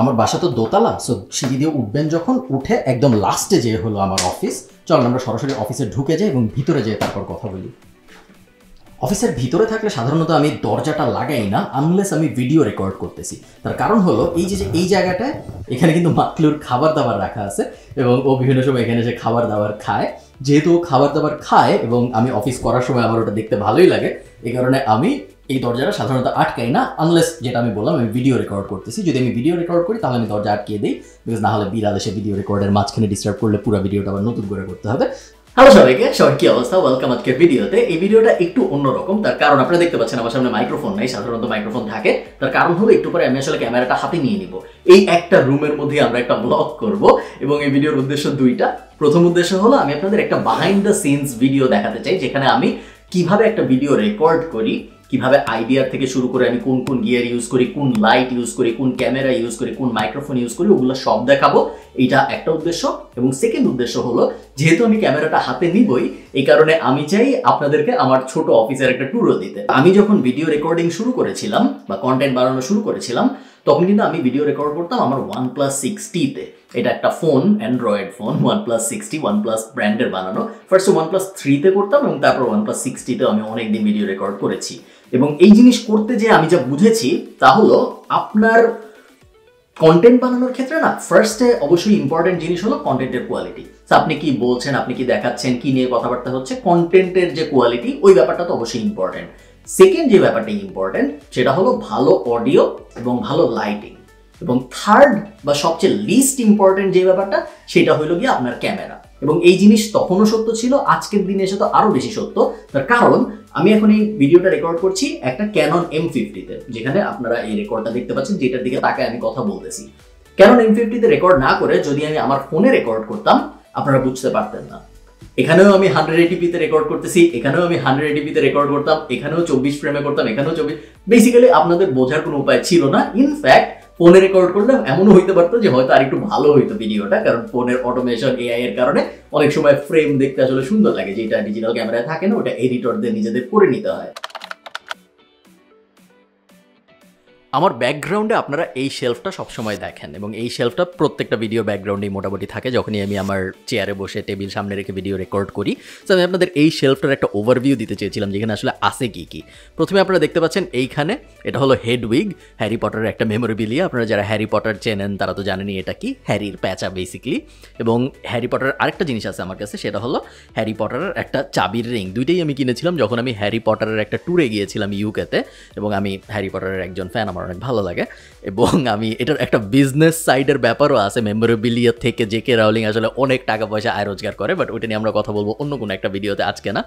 আমার বাসা তো দোতলা, সো সিঁড়ি দিয়ে উঠবেন যখন, উঠে একদম লাস্টে যে হলো আমার অফিস। চল আমরা সরাসরি অফিসে ঢুকে যাই এবং ভিতরে যেয়ে তারপর কথা বলি। অফিসের ভিতরে থাকলে সাধারণত আমি দরজাটা লাগাই না আনলেস আমি ভিডিও রেকর্ড করতেছি। তার কারণ হলো এই জায়গাটায় এখানে কিন্তু মাকলুর খাবার দাবার রাখা আছে এবং ও বিভিন্ন সময় এখানে এসে খাবার দাবার খায়। যেহেতু খাবার দাবার খায় এবং আমি অফিস করার সময় আমার ওটা দেখতে ভালোই লাগে, এই কারণে আমি এই দরজাটা সাধারণত আটকাই না আনলেস যেটা আমি বললাম আমি ভিডিও রেকর্ড করতেছি। যদি আমি ভিডিও রেকর্ড করি তাহলে আমি দরজা আটকিয়ে দিই, বিকজ না হলে বিড়াল এসে ভিডিও রেকর্ডের মাঝখানে ডিস্টার্ব করলে পুরো ভিডিওটা আবার নতুন করে করতে হবে। হ্যালো সবাইকে, সবার কি অবস্থা? ওয়েলকাম আজকের ভিডিওতে। এই ভিডিওটা একটু অন্যরকম, তার কারণ আপনারা দেখতে পাচ্ছেন আমার সামনে মাইক্রোফোন নাই, সাধারণত মাইক্রোফোন থাকে। তার কারণ হলো একটু পরে আমি আসলে ক্যামেরাটা হাতে নিয়ে নিব, এই একটা রুমের মধ্যে আমরা একটা ব্লগ করব এবং এই ভিডিওর উদ্দেশ্য দুইটা। প্রথম উদ্দেশ্য হলো আমি আপনাদের একটা বিহাইন্ড দ্য সিনস ভিডিও দেখাতে চাই, যেখানে আমি কিভাবে একটা ভিডিও রেকর্ড করি, কিভাবে আইডিয়ার থেকে শুরু করে আমি কোন কোন গিয়ার ইউজ করি, কোন লাইট ইউজ করি, কোন ক্যামেরা ইউজ করি, কোন মাইক্রোফোন ইউজ করি, ওগুলো সব দেখাবো। এটা একটা উদ্দেশ্য। এবং সেকেন্ড উদ্দেশ্য হলো, যেহেতু আমি ক্যামেরাটা হাতে নিবই, এই কারণে আমি চাই আপনাদেরকে আমার ছোট অফিসের একটা ট্যুরও দিতে। আমি যখন ভিডিও রেকর্ডিং শুরু করেছিলাম বা কন্টেন্ট বানানো শুরু করেছিলাম, তখন কিন্তু আমি ভিডিও রেকর্ড করতাম আমার OnePlus 60-তে। এটা একটা phone, Android phone, OnePlus 60, OnePlus ব্র্যান্ডের বানানো। ফার্স্টে OnePlus 3-তে করতাম এবং তারপর OnePlus 60-তেও আমি অনেকদিন ভিডিও রেকর্ড করেছি। এবং এই জিনিস করতে যে আমি যা বুঝেছি তা হলো, আপনার কন্টেন্ট বানানোর ক্ষেত্রে না ফার্স্টে অবশ্যই ইম্পর্টেন্ট জিনিস হলো কন্টেন্টের কোয়ালিটি। আপনি কি বলছেন, আপনি কি দেখাচ্ছেন, কি নিয়ে কথাবার্তা হচ্ছে, কন্টেন্টের যে কোয়ালিটি, ওই ব্যাপারটা তো অবশ্যই ইম্পর্টেন্ট। সেকেন্ড যে ব্যাপারটা ইম্পর্টেন্ট সেটা হলো ভালো অডিও এবং ভালো লাইটিং। এবং থার্ড বা সবচেয়ে লিস্ট ইম্পর্টেন্ট যে ব্যাপারটা, সেটা হলো গিয়ে আপনার ক্যামেরা। এবং এই জিনিস তখনও সত্য ছিল, আজকের দিনে এসে তো আরো বেশি সত্য। তার কারণ আমি এখন এই ভিডিওটা রেকর্ড করছি একটা ক্যানন M50-তে, যেখানে আপনারা এই রেকর্ডটা দেখতে পাচ্ছেন, যেটার দিকে তাকায় আমি কথা বলতেছি। ক্যানন M50-তে রেকর্ড না করে যদি আমি আমার ফোনে রেকর্ড করতাম, আপনারা বুঝতে পারতেন না। এখানেও আমি 180p-তে রেকর্ড করতেছি, এখানেও আমি 180p-তে রেকর্ড করতাম, এখানেও 24 ফ্রেমে করতাম, এখানেও 24। বেসিক্যালি আপনাদের বোঝার কোনো উপায় ছিল না। ইনফ্যাক্ট ফোনে রেকর্ড করলে এমনও হইতে পারতো যে হয়তো আর একটু ভালো হইতো ভিডিওটা, কারণ ফোনের অটোমেশন, AI এর কারণে অনেক সময় ফ্রেম দেখতে আসলে সুন্দর লাগে, যেটা ডিজিটাল ক্যামেরায় থাকে না, ওটা এডিটরদের নিজেদের করে নিতে হয়। আমার ব্যাকগ্রাউন্ডে আপনারা এই শেলফটা সবসময় দেখেন এবং এই শেলফটা প্রত্যেকটা ভিডিও ব্যাকগ্রাউন্ডেই মোটামুটি থাকে যখনই আমি আমার চেয়ারে বসে টেবিল সামনে রেখে ভিডিও রেকর্ড করি। তো আমি আপনাদের এই শেলফটার একটা ওভারভিউ দিতে চেয়েছিলাম, যেখানে আসলে আছে কী কী। প্রথমে আপনারা দেখতে পাচ্ছেন এইখানে, এটা হলো হেডউইগ, হ্যারি পটারের একটা মেমোরেবিলিয়া। আপনারা যারা হ্যারি পটার চেনেন তারা তো জানেনই এটা কি, হ্যারির প্যাঁচা বেসিক্যালি। এবং হ্যারি পটারের আরেকটা জিনিস আছে আমার কাছে, সেটা হলো হ্যারি পটারের একটা চাবির রিং। দুইটাই আমি কিনেছিলাম যখন আমি হ্যারি পটারের একটা ট্যুরে গিয়েছিলাম ইউকেতে, এবং আমি হ্যারি পটারের একজন ফ্যান, অনেক ভালো লাগে। এবং আমি এটার একটা বিজনেস সাইডের ব্যাপারও আছে, মেমোরেবিলিয়া থেকে জেকে রাউলিং আসলে অনেক টাকা পয়সা আয় রোজগার করে, বাট ওইটা নিয়ে আমরা কথা বলবো অন্য কোনো একটা ভিডিওতে, আজকে না।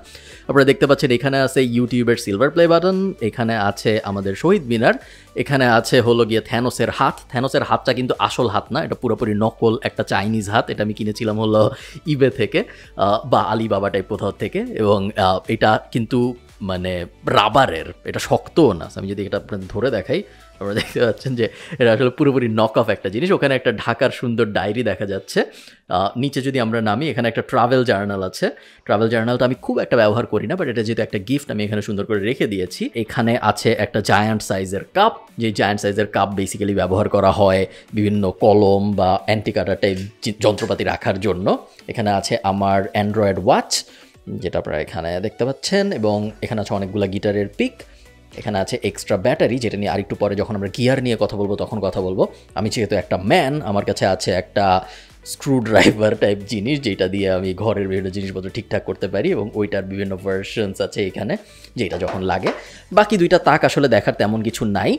আপনারা দেখতে পাচ্ছেন এখানে আছে ইউটিউবের সিলভার প্লে বাটন, এখানে আছে আমাদের শহীদ মিনার, এখানে আছে হলো গিয়ে থ্যানোসের হাত। থ্যানোসের হাতটা কিন্তু আসল হাত না, এটা পুরোপুরি নকল একটা চাইনিজ হাত। এটা আমি কিনেছিলাম হলো ইবে থেকে বা আলিবাবা টাইপ কোথাও থেকে, এবং এটা কিন্তু মানে রাবারের, এটা শক্তও না। আমি যদি এটা আপনাদের ধরে দেখাই, আপনারা দেখতে পাচ্ছেন যে এটা আসলে পুরোপুরি নক অফ একটা জিনিস। ওখানে একটা ঢাকার সুন্দর ডায়েরি দেখা যাচ্ছে। নিচে যদি আমরা নামি, এখানে একটা ট্রাভেল জার্নাল আছে। ট্রাভেল জার্নালটা আমি খুব একটা ব্যবহার করি না, বাট এটা যেহেতু একটা গিফট, আমি এখানে সুন্দর করে রেখে দিয়েছি। এখানে আছে একটা জায়ান্ট সাইজের কাপ, যে জায়ান্ট সাইজের কাপ বেসিক্যালি ব্যবহার করা হয় বিভিন্ন কলম বা অ্যান্টিকাটা টাইপ যন্ত্রপাতি রাখার জন্য। এখানে আছে আমার অ্যান্ড্রয়েড ওয়াচ, যেটা আপনারা এখানে দেখতে পাচ্ছেন, এবং এখানে আছে অনেকগুলো গিটারের পিক। এখানে আছে এক্সট্রা ব্যাটারি, যেটা নিয়ে আরেকটু পরে যখন আমরা গিয়ার নিয়ে কথা বলবো তখন কথা বলবো। আমি যেহেতু একটা ম্যান, আমার কাছে আছে একটা স্ক্রু ড্রাইভার টাইপ জিনিস, যেটা দিয়ে আমি ঘরের বিভিন্ন জিনিসপত্র ঠিকঠাক করতে পারি, এবং ওইটার বিভিন্ন ভার্সনস আছে এখানে, যেটা যখন লাগে। বাকি দুইটা তাক আসলে দেখার তেমন কিছু নাই।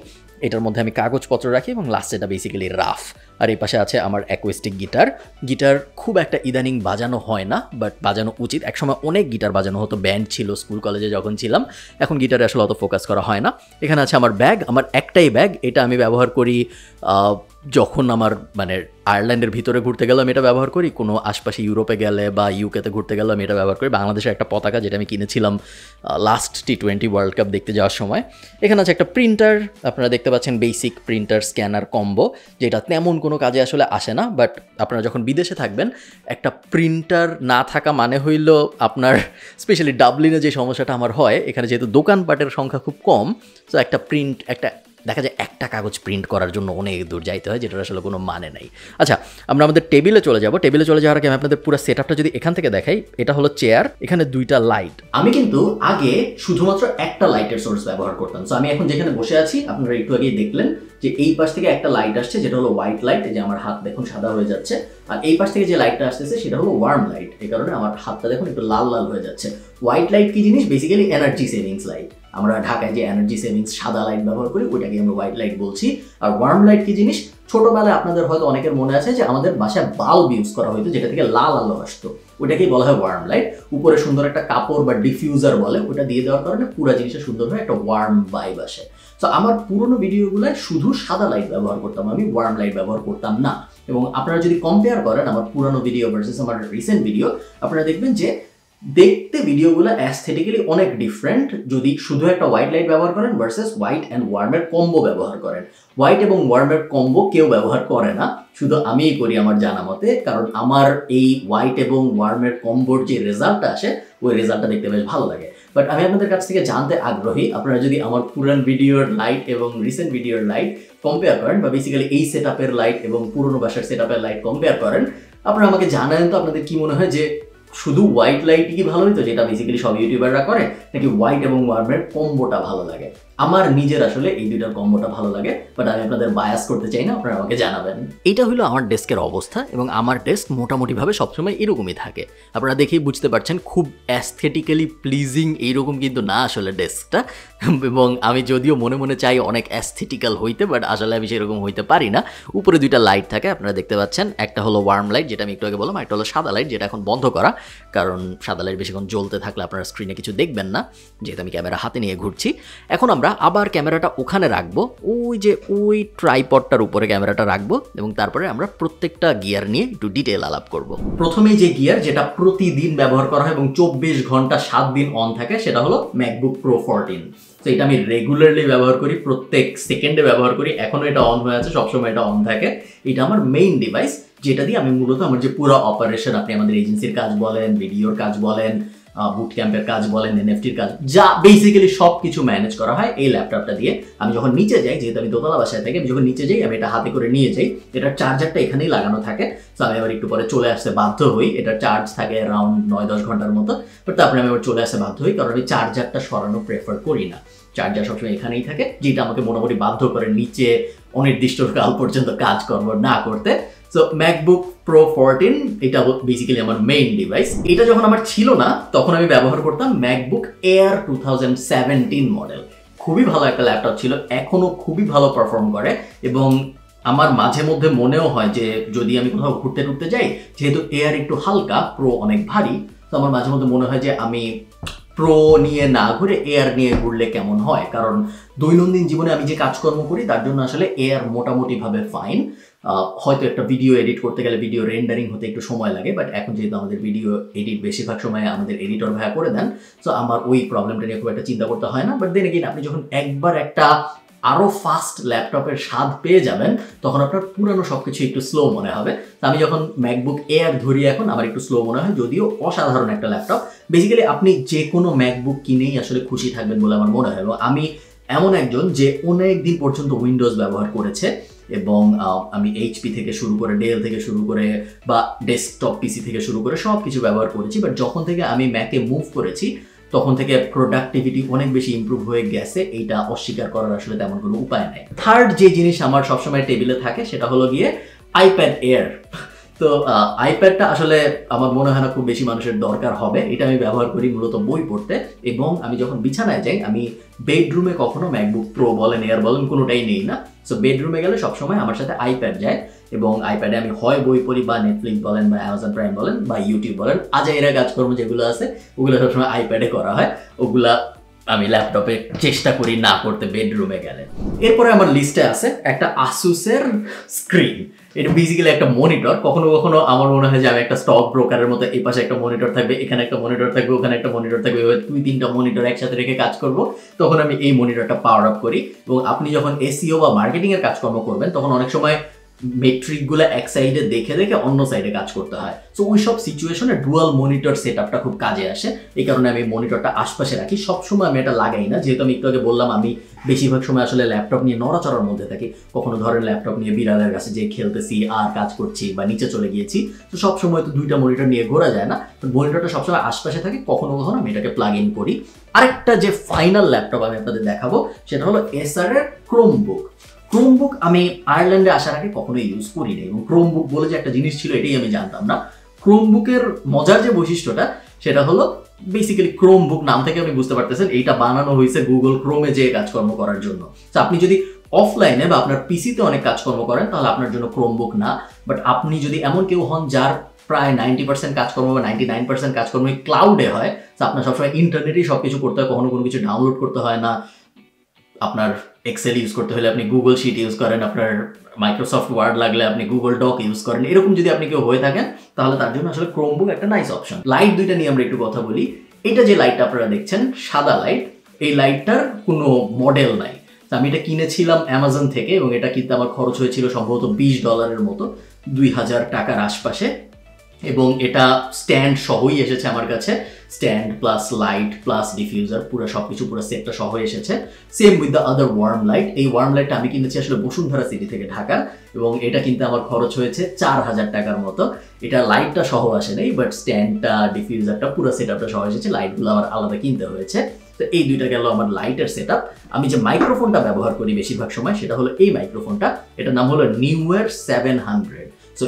এটার মধ্যে আমি কাগজপত্র রাখি এবং লাস্টে এটা বেসিক্যালি রাফ। আর এই পাশে আছে আমার অ্যাকুস্টিক গিটার। গিটার খুব একটা ইদানিং বাজানো হয় না, বাট বাজানো উচিত। একসময় অনেক গিটার বাজানো হতো, ব্যান্ড ছিল স্কুল কলেজে যখন ছিলাম। এখন গিটারে আসলে অত ফোকাস করা হয় না। এখানে আছে আমার ব্যাগ, আমার একটাই ব্যাগ, এটা আমি ব্যবহার করি যখন আমার মানে আয়ারল্যান্ডের ভিতরে ঘুরতে গেলাম এটা ব্যবহার করি, কোনো আশপাশে ইউরোপে গেলে বা ইউকেতে ঘুরতে গেলাম এটা ব্যবহার করি। বাংলাদেশের একটা পতাকা, যেটা আমি কিনেছিলাম লাস্ট T20 ওয়ার্ল্ড কাপ দেখতে যাওয়ার সময়। এখানে আছে একটা প্রিন্টার, আপনারা দেখতে পাচ্ছেন বেসিক প্রিন্টার স্ক্যানার কম্বো, যেটা তেমন কোনো কাজে আসলে আসে না, বাট আপনারা যখন বিদেশে থাকবেন একটা প্রিন্টার না থাকা মানে হইল আপনার, স্পেশালি ডাবলিনে যে সমস্যাটা আমার হয়, এখানে যেহেতু দোকানপাটের সংখ্যা খুব কম, তো একটা দেখা যায় একটা কাগজ প্রিন্ট করার জন্য অনেক দূর যাইতে হয়, যেটার আসলে কোনো মানে নাই। আচ্ছা, আমরা আমাদের টেবিলে চলে যাব। টেবিলে চলে যাওয়ার আগে আমি আপনাদের পুরো সেটআপটা যদি এখান থেকে দেখাই, এটা হলো চেয়ার, এখানে দুইটা লাইট। আমি কিন্তু আগে শুধুমাত্র একটা লাইটের সোর্স ব্যবহার করতাম। সো আমি এখন যেখানে বসে আছি, আপনারা একটু আগেই দেখলেন যে এই পাশ থেকে একটা লাইট আসছে, যেটা হলো হোয়াইট লাইট, এই যে আমার হাত দেখুন সাদা হয়ে যাচ্ছে। আর এই পাশ থেকে যে লাইটটা আসতেছে সেটা হলো ওয়ার্ম লাইট, এই কারণে আমার হাতটা দেখুন একটু লাল লাল হয়ে যাচ্ছে। হোয়াইট লাইট কি জিনিস? Basically energy savings light. আমরা ঢাকায় যে এনার্জি সেভিংস সাদা লাইট ব্যবহার করি ওইটাকে আমরা হোয়াইট লাইট বলছি। আর ওয়ার্ম লাইট কি জিনিস? ছোটবেলায় আপনাদের হয়তো অনেকের মনে আছে যে আমাদের বাসায় বাল্ব ইউজ করা হতো, যেটা থেকে লাল আলো আসতো, ওইটাকেই বলা হয় ওয়ার্ম লাইট। উপরে সুন্দর একটা কাপড় বা ডিফিউজার বলে, ওটা দিয়ে দেওয়ার কারণে পুরো জিনিসটা সুন্দর হয়, একটা ওয়ার্ম ভাইব আসে। তো আমার পুরোনো ভিডিওগুলোয় শুধু সাদা লাইট ব্যবহার করতাম, আমি ওয়ার্ম লাইট ব্যবহার করতাম না। এবং আপনারা যদি কম্পেয়ার করেন আমার পুরানো ভিডিও ভার্সেস আমার রিসেন্ট ভিডিও, আপনারা দেখবেন যে দেখতে ভিডিওগুলো অ্যাস্থেটিক্যালি অনেক ডিফারেন্ট যদি শুধু একটা হোয়াইট লাইট ব্যবহার করেন ভার্সেস হোয়াইট অ্যান্ড ওয়ার্মের কম্বো ব্যবহার করেন। হোয়াইট এবং ওয়ার্মের কম্বো কেউ ব্যবহার করে না, শুধু আমিই করি আমার জানা মতে, কারণ আমার এই হোয়াইট এবং ওয়ার্মের কম্বোর যে রেজাল্টটা আসে ওই রেজাল্টটা দেখতে বেশ ভালো লাগে। বাট আমি আপনাদের কাছ থেকে জানতে আগ্রহী, আপনারা যদি আমার পুরান ভিডিওর লাইট এবং রিসেন্ট ভিডিওর লাইট কম্পেয়ার করেন, বা বেসিক্যালি এই সেটআপের লাইট এবং পুরনো বাসার সেটআপের লাইট কম্পেয়ার করেন, আপনারা আমাকে জানান তো আপনাদের কি মনে হয় যে শুধু হোয়াইট লাইটই কি ভালো হইতো, যেটা বেসিক্যালি সব ইউটিউবাররা করে, নাকি হোয়াইট এবং ওয়ার্মের কম্বোটা ভালো লাগে? আমার নিজের আসলে এই দুইটার কম্বোটা ভালো লাগে, বাট আমি আপনাদের বায়াস করতে চাই না, আপনারা আমাকে জানাবেন। এটা হলো আমার ডেস্কের অবস্থা, এবং আমার ডেস্ক মোটামুটিভাবে সবসময় এরকমই থাকে। আপনারা দেখেই বুঝতে পারছেন খুব অ্যাস্থেটিক্যালি প্লিজিং এইরকম কিন্তু না আসলে ডেস্কটা। এবং আমি যদিও মনে মনে চাই অনেক অ্যাস্থেটিক্যাল হইতে, বাট আসলে আমি সেরকম হইতে পারি না। উপরে দুইটা লাইট থাকে, আপনারা দেখতে পাচ্ছেন, একটা হলো ওয়ার্ম লাইট যেটা আমি একটু আগে বললাম, একটা হলো সাদা লাইট যেটা এখন বন্ধ করা, কারণ সাদা লাইট বেশিক্ষণ জ্বলতে থাকলে আপনারা স্ক্রিনে কিছু দেখবেন না, যেহেতু আমি ক্যামেরা হাতে নিয়ে ঘুরছি। এখন আমরা আবার ক্যামেরাটা ওখানে রাখবো, ওই যে ওই ট্রাইপডটার উপরে ক্যামেরাটা রাখবো, এবং তারপরে আমরা প্রত্যেকটা গিয়ার নিয়ে একটু ডিটেল আলাপ করব। প্রথমেই যে গিয়ার যেটা প্রতিদিন ব্যবহার করা হয় এবং 24 ঘন্টা 7 দিন অন থাকে, সেটা হলো ম্যাকবুক প্রো 14। তো এটা আমি রেগুলারলি ব্যবহার করি, প্রত্যেক সেকেন্ডে ব্যবহার করি, এখনো এটা অন হয়ে আছে, সবসময় এটা অন থাকে। এটা আমার মেইন ডিভাইস, যেটা দিয়ে আমি মূলত আমার যে পুরো অপারেশন, আপনি আমাদের এজেন্সির কাজ বলেন, ভিডিওর কাজ বলেন, বুট ক্যাম্পের কাজ বলেন, এনএফটির কাজ, যা বেসিক্যালি সব কিছু ম্যানেজ করা হয় এই ল্যাপটপটা দিয়ে। আমি যখন নিচে যাই, যেহেতু আমি দোতলা বাসায় থাকি, আমি যখন নিচে যাই আমি এটা হাতে করে নিয়ে যাই, এটার চার্জারটা এখানেই লাগানো থাকে। তো আমি আবার একটু পরে চলে আসতে বাধ্য হই, এটার চার্জ থাকে অ্যারাউন্ড 9-10 ঘন্টার মতো, বাট তারপরে আমি আবার চলে আসতে বাধ্য হই, কারণ আমি চার্জারটা সরানো প্রেফার করি না। চার্জার সবসময় এখানেই থাকে, যেটা আমাকে মোটামুটি বাধ্য করে নিচে অনির্দিষ্টকাল পর্যন্ত কাজকর্ম না করতে। সো ম্যাকবুক প্রো 14 এটা বেসিক্যালি আমার মেইন ডিভাইস। এটা যখন আমার ছিল না তখন আমি ব্যবহার করতাম ম্যাকবুক এয়ার 2017 মডেল। খুবই ভালো একটা ল্যাপটপ ছিল, এখনো খুবই ভালো পারফর্ম করে, এবং আমার মাঝে মধ্যে মনেও হয় যে যদি আমি কোথাও ঘুরতে টুরতে যাই, যেহেতু এয়ার একটু হালকা, প্রো অনেক ভারী, তো আমার মাঝে মধ্যে মনে হয় যে আমি প্রো নিয়ে না ঘুরে এয়ার নিয়ে ঘুরলে কেমন হয়, কারণ দৈনন্দিন জীবনে আমি যে কাজকর্ম করি তার জন্য আসলে এয়ার মোটামুটিভাবে ফাইন। হয়তো একটা ভিডিও এডিট করতে গেলে ভিডিও রেন্ডারিং হতে একটু সময় লাগে, বাট এখন যেহেতু আমাদের ভিডিও এডিট বেশিরভাগ সময় আমাদের এডিটর ভাইয়া করে দেন, সো আমার ওই প্রবলেমটা নিয়ে খুব একটা চিন্তা করতে হয় না। বাট দেন এগেইন আপনি যখন একবার একটা আরও ফাস্ট ল্যাপটপের স্বাদ পেয়ে যাবেন, তখন আপনার পুরানো সব কিছু একটু স্লো মনে হবে। তো আমি যখন ম্যাকবুক এয়ার ধরি এখন, আমার একটু স্লো মনে হয়, যদিও অসাধারণ একটা ল্যাপটপ। বেসিক্যালি আপনি যে কোনো ম্যাকবুক কিনেই আসলে খুশি থাকবেন বলে আমার মনে হয়। এবং আমি এমন একজন যে অনেক দিন পর্যন্ত উইন্ডোজ ব্যবহার করেছে, এবং আমি এইচপি থেকে শুরু করে, ডেল থেকে শুরু করে, বা ডেস্কটপ পিসি থেকে শুরু করে সব কিছু ব্যবহার করেছি। বাট যখন থেকে আমি ম্যাকে মুভ করেছি তখন থেকে প্রোডাক্টিভিটি অনেক বেশি ইমপ্রুভ হয়ে গেছে, এইটা অস্বীকার করার আসলে তেমন কোনো উপায় নাই। থার্ড যে জিনিস আমার সবসময় টেবিলে থাকে সেটা হলো গিয়ে আইপ্যাড এয়ার। তো আইপ্যাডটা আসলে আমার মনে হয় না খুব বেশি মানুষের দরকার হবে, এটা আমি ব্যবহার করি মূলত বই পড়তে। এবং আমি যখন বিছানায় যাই, আমি বেডরুমে কখনো ম্যাকবুক প্রো বলেন, এয়ার বলেন, কোনোটাই নেই না। সো বেডরুমে গেলে সবসময় আমার সাথে আইপ্যাড যায়, এবং আইপ্যাডে আমি হয় বই পড়ি, বা নেটফ্লিক্স বলেন, বা অ্যামাজন প্রাইম বলেন, বা ইউটিউব বলেন, আজাইরা কাজকর্ম যেগুলো আছে ওগুলো সবসময় আইপ্যাডে করা হয়, ওগুলা আমি ল্যাপটপে চেষ্টা করি না করতে বেডরুমে গেলে। এরপরে আমার লিস্টে আছে একটা আসুসের স্ক্রিন। এটা বেসিক্যালি একটা মনিটর। কখনো কখনো আমার মনে হয় যে আমি একটা স্টক ব্রোকারের মতো, এই পাশে একটা মনিটর থাকবে, এখানে একটা মনিটর থাকবে, ওখানে একটা মনিটর থাকবে, 2-3টা মনিটর একসাথে রেখে কাজ করব, তখন আমি এই মনিটরটা পাওয়ার আপ করি। এবং আপনি যখন এসইও বা মার্কেটিং এর কাজকর্ম করবেন, তখন অনেক সময় মেট্রিকগুলো এক সাইডে দেখে দেখে অন্য সাইডে কাজ করতে হয়। সো ওই সব সিচুয়েশনে ডুয়াল মনিটর সেট আপটা খুব কাজে আসে। এই কারণে আমি মনিটরটা আশপাশে রাখি, সবসময় আমি এটা লাগাই না, যেহেতু আমি একটু আগে বললাম আমি বেশিরভাগ সময় আসলে ল্যাপটপ নিয়ে নড়াচড়ার মধ্যে থাকি। কখনো ধরেন ল্যাপটপ নিয়ে বিড়ালের কাছে যে খেলতেছি আর কাজ করছি বা নিচে চলে গিয়েছি, তো সবসময় তো দুইটা মনিটর নিয়ে ঘোরা যায় না, তো মনিটরটা সবসময় আশপাশে থাকে, কখনো কখনো আমি এটাকে প্লাগ ইন করি। আরেকটা যে ফাইনাল ল্যাপটপ আমি আপনাদের দেখাবো সেটা হলো এসার এর ক্রোমবুক। ক্রোমবুক আমি আয়ারল্যান্ডে আসার আগে কখনোই ইউজ করি নাই, এবং ক্রোমবুক বলে যে একটা জিনিস ছিল এটাই আমি জানতাম না। ক্রোমবুকের মজার যে বৈশিষ্ট্যটা সেটা হলো বেসিক্যালি ক্রোমবুক নাম থেকে আপনি বুঝতে পারতেছেন এইটা বানানো হয়েছে গুগল ক্রোমে যে কাজকর্ম করার জন্য। তো আপনি যদি অফলাইনে বা আপনার পিসিতে অনেক কাজকর্ম করেন তাহলে আপনার জন্য ক্রোমবুক না, বাট আপনি যদি এমন কেউ হন যার প্রায় 90% কাজকর্ম বা 99% কাজকর্ম ক্লাউডে হয়, তো আপনার সবসময় ইন্টারনেটেই সবকিছু করতে হয়, কখনো কোনো কিছু ডাউনলোড করতে হয় না। আপনার এক্সেল ইউজ করতে হলে আপনি গুগল শিট ইউজ করেন, আপনার মাইক্রোসফট ওয়ার্ড লাগলে আপনি গুগল ডক ইউজ করেন, এরকম যদি আপনি কেউ হয়ে থাকেন তাহলে তার জন্য আসলে ক্রোমবুক একটা নাইস অপশন। লাইট দুইটা নিয়ে আমরা একটু কথা বলি। এটা যে লাইটটা আপনারা দেখছেন সাদা লাইট, এই লাইটটার কোনো মডেল নাই। আমি এটা কিনেছিলাম অ্যামাজন থেকে এবং এটা কিনতে আমার খরচ হয়েছিল সম্ভবত $20 মতো, 2000 টাকার আশপাশে। এবং এটা স্ট্যান্ড সহই এসেছে আমার কাছে, stand plus light plus diffuser পুরো সবকিছু পুরো সেটটা সহ এসেছে। Same with the other warm light. এই ওয়ার্ম লাইটটা আমি কিনেছি আসলে বসুন্ধরা সিটি থেকে ঢাকার, এবং এটা কিনতে আমার খরচ হয়েছে 4000 টাকার মতো। এটা লাইটটা সহ আসে নাই, বাট স্ট্যান্ডটা ডিফিউজারটা পুরো সেট আপটা সহ এসেছে, লাইটগুলো আমার আলাদা কিনতে হয়েছে। তো এই দুইটা গেল আমার লাইটের সেট আপ। আমি যে মাইক্রোফোনটা ব্যবহার করি বেশিরভাগ সময় সেটা হলো এই মাইক্রোফোনটা, এটার নাম হলো নিউয়ার 700। সো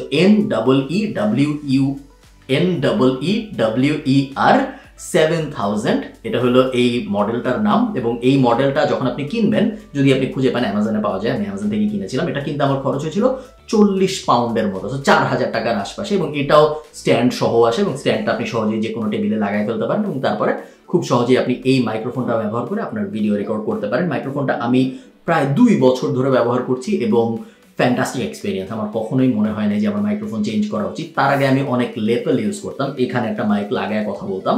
NEEWER 7000, এটা হলো এই মডেলটার নাম। এবং এই মডেলটা যখন আপনি কিনবেন, যদি আপনি খুঁজে পান অ্যামাজনে পাওয়া যায়, আমি অ্যামাজন থেকে কিনেছিলাম, এটা কিন্তু আমার খরচ হয়েছিল 40 পাউন্ডের মতো, 4000 টাকার আশপাশে। এবং এটাও স্ট্যান্ড সহ আসে, এবং স্ট্যান্ডটা আপনি সহজেই যে কোনো টেবিলে লাগাই ফেলতে পারেন, এবং তারপরে খুব সহজেই আপনি এই মাইক্রোফোনটা ব্যবহার করে আপনার ভিডিও রেকর্ড করতে পারেন। মাইক্রোফোনটা আমি প্রায় 2 বছর ধরে ব্যবহার করছি এবং ফ্যান্টাস্টিক এক্সপিরিয়েন্স। আমার কখনোই মনে হয় না যে আমার মাইক্রোফোন চেঞ্জ করা উচিত। তার আগে আমি অনেক লেপেল ইউজ করতাম, এখানে একটা মাইক লাগায় কথা বলতাম,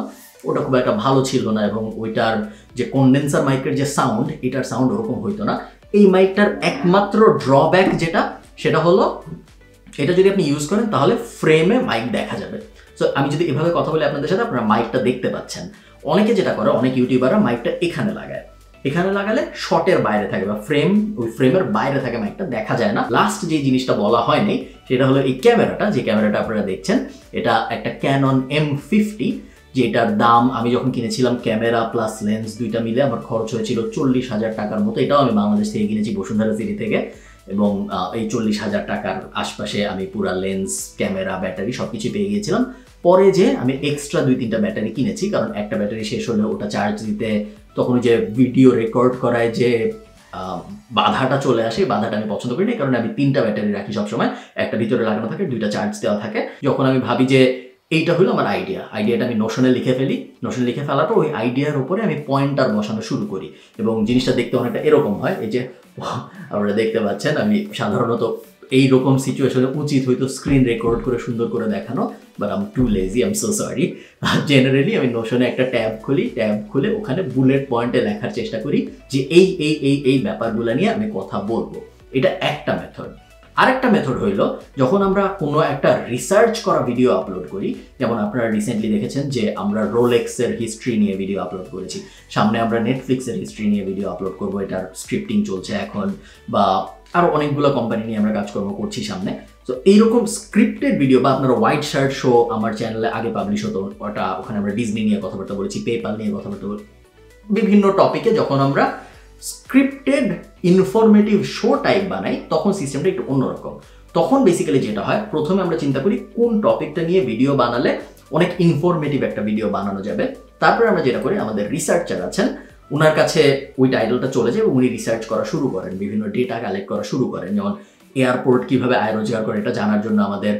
ওটা খুব একটা ভালো ছিল না, এবং ওইটার যে কন্ডেন্সার মাইকের যে সাউন্ড, এটার সাউন্ড ওরকম হইতো না। এই মাইকটার একমাত্র ড্রব্যাক যেটা, সেটা হলো এটা যদি আপনি ইউজ করেন তাহলে ফ্রেমে মাইক দেখা যাবে। সো আমি যদি এভাবে কথা বলি আপনাদের সাথে, আপনারা মাইকটা দেখতে পাচ্ছেন। অনেকে যেটা করে, অনেক ইউটিউবাররা মাইকটা এখানে লাগায়, এখানে লাগালে শটের বাইরে থাকে বা ওই ফ্রেমের বাইরে থাকে, মাইকটা দেখা যায় না। লাস্ট যে জিনিসটা বলা হয়নি সেটা হলো এই ক্যামেরাটা, যে ক্যামেরাটা আপনারা দেখছেন, এটা একটা ক্যানন M50, যেটার দাম আমি যখন কিনেছিলাম ক্যামেরা প্লাস লেন্স দুইটা মিলে আমার খরচ হয়েছিল 40,000 টাকার মতো। এটাও আমি বাংলাদেশ থেকে কিনেছি, বসুন্ধরা সিটি থেকে। এবং এই 40,000 টাকার আশপাশে আমি পুরা লেন্স, ক্যামেরা, ব্যাটারি সবকিছু পেয়ে গিয়েছিলাম। পরে যে আমি এক্সট্রা 2-3টা ব্যাটারি কিনেছি, কারণ একটা ব্যাটারি শেষ হলে ওটা চার্জ দিতে তখন যে ভিডিও রেকর্ড করায় যে বাধাটা চলে আসে, বাধাটা আমি পছন্দ করি না, কারণ আমি 3টা ব্যাটারি রাখি সবসময়, একটা ভিতরে লাগানো থাকে, 2টা চার্জ দেওয়া থাকে। যখন আমি ভাবি যে এইটা হলো আমার আইডিয়াটা আমি নোশনে লিখে ফেলি, নোশনে লিখে ফেলার পর ওই আইডিয়ার উপরে আমি পয়েন্টার বসানো শুরু করি, এবং জিনিসটা দেখতে অনেকটা এরকম হয়। এই যে আপনারা দেখতে পাচ্ছেন, আমি সাধারণত এইরকম সিচুয়েশনে উচিত হয়তো স্ক্রিন রেকর্ড করে সুন্দর করে দেখানো, but I am too lazy, I am so sorry. Generally আমি নোশনে একটা ট্যাব খুলে ওখানে বুলেট পয়েন্টে লেখার চেষ্টা করি যে এই ব্যাপারগুলো নিয়ে আমি কথা বলবো। এটা একটা মেথড। আরেকটা মেথড হইল যখন আমরা কোনো একটা রিসার্চ করা ভিডিও আপলোড করি, যেমন আপনারা রিসেন্টলি দেখেছেন যে আমরা রোলেক্সের হিস্ট্রি নিয়ে ভিডিও আপলোড করেছি, সামনে আমরা নেটফ্লিক্সের হিস্ট্রি নিয়ে ভিডিও আপলোড করবো, এটার স্ক্রিপ্টিং চলছে এখন, বা আরও অনেকগুলো কোম্পানি নিয়ে আমরা কাজকর্ম করছি সামনে। তো এইরকম স্ক্রিপ্টেড ভিডিও, বা আপনারা হোয়াইট শার্ট শো আমার চ্যানেলে আগে পাবলিশ হতো, ওখানে আমরা ডিজনি নিয়ে কথাবার্তা বলেছি, পেপাল নিয়ে কথাবার্তা বলি, বিভিন্ন টপিকে যখন আমরা স্ক্রিপ্টেড ইনফরমেটিভ শো টাইপ বানাই তখন সিস্টেমটা একটু অন্যরকম। তখন বেসিক্যালি যেটা হয়, প্রথমে আমরা চিন্তা করি কোন টপিকটা নিয়ে ভিডিও বানালে অনেক ইনফরমেটিভ একটা ভিডিও বানানো যাবে। তারপরে আমরা যেটা করি, আমাদের রিসার্চার আছেন, ওনার কাছে ওই টাইটেলটা চলে যায় এবং উনি রিসার্চ করা শুরু করেন, বিভিন্ন ডেটা কালেক্ট করা শুরু করেন। যেমন এয়ারপোর্ট কীভাবে আয় রোজগার করে এটা জানার জন্য আমাদের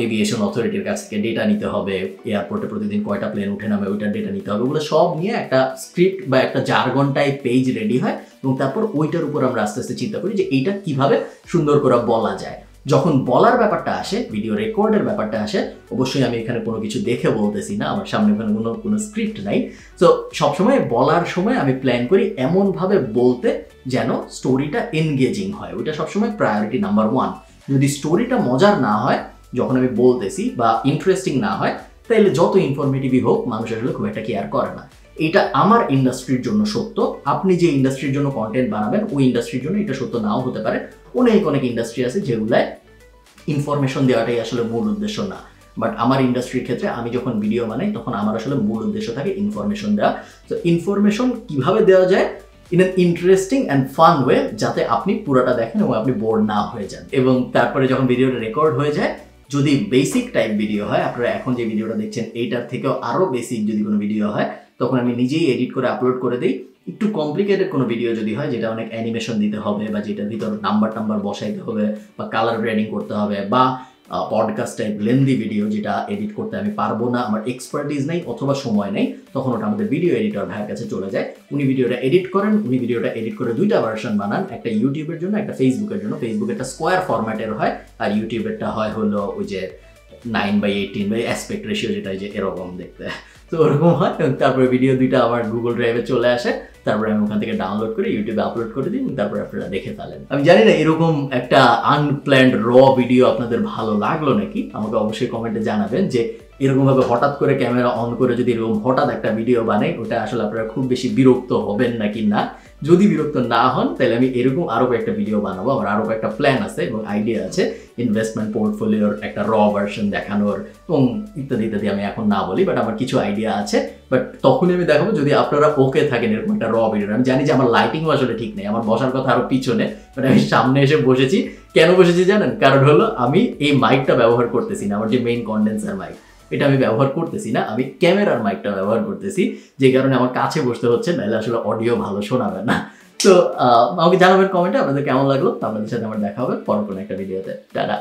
এভিয়েশন অথরিটির কাছ থেকে ডেটা নিতে হবে, এয়ারপোর্টে প্রতিদিন কয়টা প্লেন উঠে নামে ওইটার ডেটা নিতে হবে, ওগুলো সব নিয়ে একটা স্ক্রিপ্ট বা একটা জার্গন টাইপ পেজ রেডি হয়, এবং তারপর ওইটার উপর আমরা আস্তে আস্তে চিন্তা করি যে এইটা কিভাবে সুন্দর করে বলা যায়। যখন বলার ব্যাপারটা আসে, ভিডিও রেকর্ডের ব্যাপারটা আসে, অবশ্যই আমি এখানে কোনো কিছু দেখে বলতেছি না, আমার সামনে ওখানে কোনো স্ক্রিপ্ট নাই। সো সবসময় বলার সময় আমি প্ল্যান করি এমনভাবে বলতে যেন স্টোরিটা এনগেজিং হয়, ওইটা সবসময় প্রায়োরিটি নাম্বার 1। যদি স্টোরিটা মজার না হয় যখন আমি বলতেছি বা ইন্টারেস্টিং না হয়, তাহলে যত ইনফরমেটিভই হোক মানুষ আসলে খুব একটা কেয়ার করে না। এটা আমার ইন্ডাস্ট্রির জন্য সত্য, আপনি যে ইন্ডাস্ট্রির জন্য কন্টেন্ট বানাবেন ওই ইন্ডাস্ট্রির জন্য এটা সত্য নাও হতে পারে। অনেক অনেক ইন্ডাস্ট্রি আছে যেগুলায় ইনফরমেশন দেওয়াটাই আসলে মূল উদ্দেশ্য না, বাট আমার ইন্ডাস্ট্রির ক্ষেত্রে আমি যখন ভিডিও বানাই তখন আমার আসলে মূল উদ্দেশ্য থাকে ইনফরমেশন দেওয়া। তো ইনফরমেশন কিভাবে দেওয়া যায় in an interesting and fun way, যাতে আপনি পুরোটা দেখেন এবং আপনি বোর না হয়ে যান। এবং তারপরে যখন ভিডিওটা রেকর্ড হয়ে যায়, যদি বেসিক টাইপ ভিডিও হয়, আপনারা এখন যে ভিডিওটা দেখছেন এইটার থেকেও আরও বেসিক যদি কোনো ভিডিও হয়, তখন আমি নিজেই এডিট করে আপলোড করে দিই। একটু কমপ্লিকেটেড কোনো ভিডিও যদি হয়, যেটা অনেক অ্যানিমেশন দিতে হবে বা যেটার ভিতর নাম্বার বসাইতে হবে বা কালার গ্রেডিং করতে হবে, বা পডকাস্ট টাইপ লেন্দি ভিডিও যেটা এডিট করতে আমি পারবো না, আমার এক্সপার্টিস নেই অথবা সময় নেই, তখন ওটা আমাদের ভিডিও এডিটর ভাইয়ের কাছে চলে যায়। উনি ভিডিওটা এডিট করেন, উনি ভিডিওটা এডিট করে দুইটা ভার্সন বানান, একটা ইউটিউবের জন্য একটা ফেসবুকের জন্য। ফেসবুকেরটা স্কোয়ার ফরম্যাটের হয় আর ইউটিউবেরটা হয় হলো ওই যে 9:18 বা অ্যাসপেক্ট রেশিও, যেটা যে এরকম দেখতে, তো ওরকম হয়। তারপরে ভিডিও দুইটা আমার গুগল ড্রাইভে চলে আসে, তারপরে আমি ওখান থেকে ডাউনলোড করে ইউটিউবে আপলোড করে দিই, তারপরে আপনারা দেখে ফেলেন। আমি জানি না এরকম একটা আনপ্ল্যান্ড র ভিডিও আপনাদের ভালো লাগলো নাকি, আমাকে অবশ্যই কমেন্টে জানাবেন যে এরকমভাবে হঠাৎ করে ক্যামেরা অন করে যদি এরকম হঠাৎ একটা ভিডিও বানাই, ওটা আসলে আপনারা খুব বেশি বিরক্ত হবেন নাকি না। যদি বিরক্ত না হন তাহলে আমি এরকম আরও কয়েকটা ভিডিও বানাবো। আমার আরও কয়েকটা প্ল্যান আছে এবং আইডিয়া আছে, ইনভেস্টমেন্ট পোর্টফোলিওর একটা র ভার্সন দেখানোর এবং ইত্যাদি ইত্যাদি। আমি এখন না বলি, বাট আমার কিছু আইডিয়া আছে, বাট তখনই আমি দেখাবো যদি আপনারা ওকে থাকেন এরকম একটা র ভিডিও। আমি জানি যে আমার লাইটিংও আসলে ঠিক নেই, আমার বসার কথা আরও পিছনে, বাট আমি সামনে এসে বসেছি। কেন বসেছি জানেন? কারণ হলো আমি এই মাইকটা ব্যবহার করতেছি না, আমার যে মেইন কন্ডেন্সার মাইক এটা আমি ব্যবহার করতেছি না, আমি ক্যামেরার মাইকটা ব্যবহার করতেছি, যে কারণে আমার কাছে বসতে হচ্ছে, নাহলে আসলে অডিও ভালো শোনাবে না। তো আমাকে জানাবেন কমেন্টে আপনাদের কেমন লাগলো। আপনাদের সাথে আমার দেখা হবে পরে কোনো একটা ভিডিওতে। টাটা।